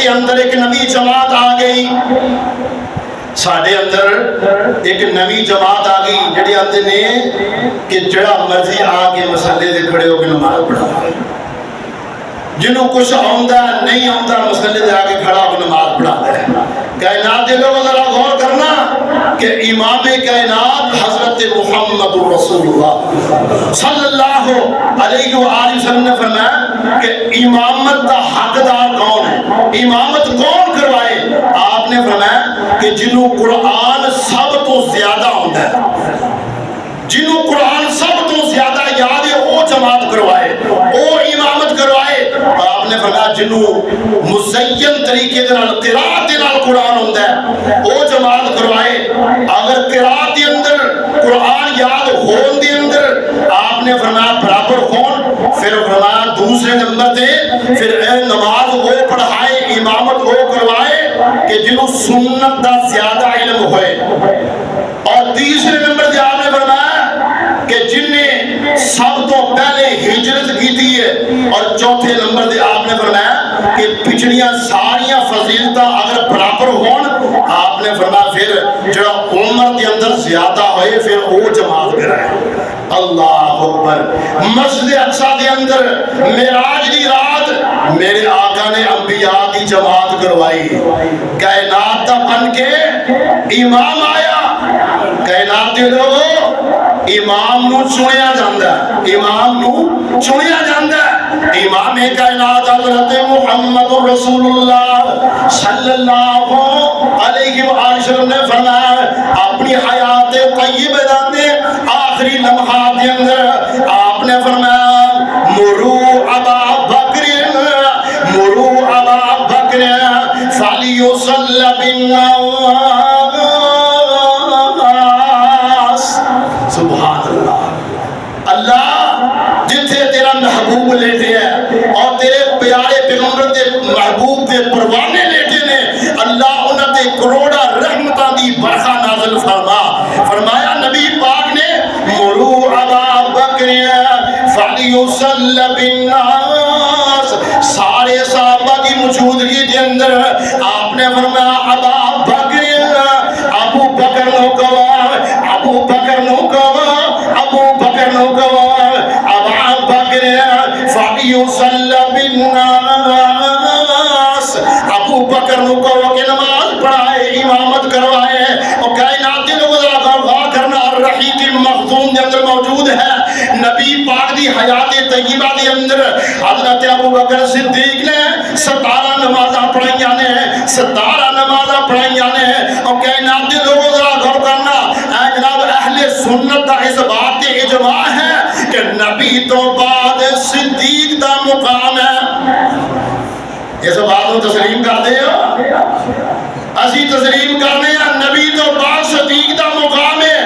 ساڈے اندر ایک نوی جماعت آ گئی، ساڈے اندر ایک نوی جماعت آ گئی جڑے آندے نے کہ جڑا مرضی آ کے مسلے دے کھڑے ہو کے نماز پڑھا، جنہوں کچھ آؤندہ نہیں آؤندہ مسلے دے آ کے کھڑا ہو کے نماز پڑھا ہے۔ کائنات دے لوگ ذرا غور کرنا کہ امام کائنات حضرت محمد رسول اللہ صلی اللہ علیہ وآلہ وسلم نے فرمایا کہ امامت دا حقدار کون ہے، امامت کون کروائے؟ آپ نے فرمایا کہ جنہوں قرآن سب تو زیادہ ہوتا ہے، جنہوں قرآن سب تو زیادہ یاد ہے وہ جماعت کروائے، وہ امامت کروائے۔ آپ نے فرمایا جنہوں مزین طریقے دے نال قرات دے نال قرآن ہوندا ہے وہ جماعت کروائے۔ اگر قرات دے اندر قرآن یاد ہون دے اندر آپ نے فرمایا برابر ہون، پھر فرمایا دوسرے نمبر تے پھر نماز وہ پڑھائے، امامت وہ کروائے کہ جنہوں سنت دا زیادہ علم ہوئے۔ اور تیسرے نمبر تے آپ نے فرمایا کہ جن نے سب تو پہلے ہجرت کی تھی ہے، اور چوتھے نمبر دے آپ نے فرمایا کہ پچھڑیاں ساریاں فضیلتاں اگر برابر ہون، آپ نے فرمایا پھر جڑا عمر کے اندر زیادہ ہوئے پھر وہ جماعت کرائے۔ اللہ اکبر۔ مسجد اقصی دے اندر معراج دی رات میرے آقا نے انبیاء کی جماعت کروائی، کائنات دا بن کے امام آیا۔ کائنات دے لوگوں امام نو چنیا جاندہ ہے، امام نو چنیا جاندہ ہے۔ امام کائنات حضرت محمد رسول اللہ صلی اللہ علیہ وآلہ وسلم نے فرمایا اپنی حیات طیبہ دے آخری لمحات کے اندر آپ نے فرمایا مرو ابا بکر فلیصلی بالناس۔ سبحان اللہ۔ اللہ جتھے تیرا محبوب لیٹے ہیں اور تیرے پیارے پیغمبر دے محبوب دے پروانے لیٹے نے، اللہ انہاں تے کروڑا رحمتاں دی برخا نازل فرما۔ فرمایا نبی پاک نے مرو ابا بکر فلیصلی بالناس، سارے صحابہ کی موجودگی کے اندر آپ نے فرمایا ابا بکر، ابو بکر نو گواہ، ابو بکر نو گواہ، ابو بکر نو گواہ، ابا بکر فلیصلی بالناس، ابو بکر نو گواہ کہ نماز پڑھائے، امامت کروائے۔ اور کائنات کے لوگ ذرا غور کرنا، الرحیق المختوم کے اندر موجود ہے نبی پاک دی حیات طیبہ دے اندر حضرت ابو بکر صدیق نے 17 نمازاں پڑھائیاں نے، 17 نمازاں پڑھائیاں نے۔ اور کائنات دے لوگوں ذرا غور کرنا، اے جناب اہل سنت دا اس بات تے اجماع ہے کہ نبی تو بعد صدیق دا مقام ہے۔ اس بات کو تسلیم کر دے ہو؟ اسی تسلیم کرنے ہیں نبی تو بعد صدیق دا مقام ہے۔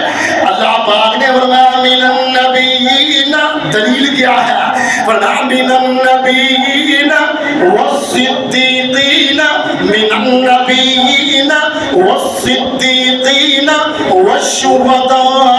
اللہ پاک نے فرمایا من النبیین، دلیل کیا ہے؟ فرمایا من النبیین والصدیقین، من النبیین والصدیقین والشہداء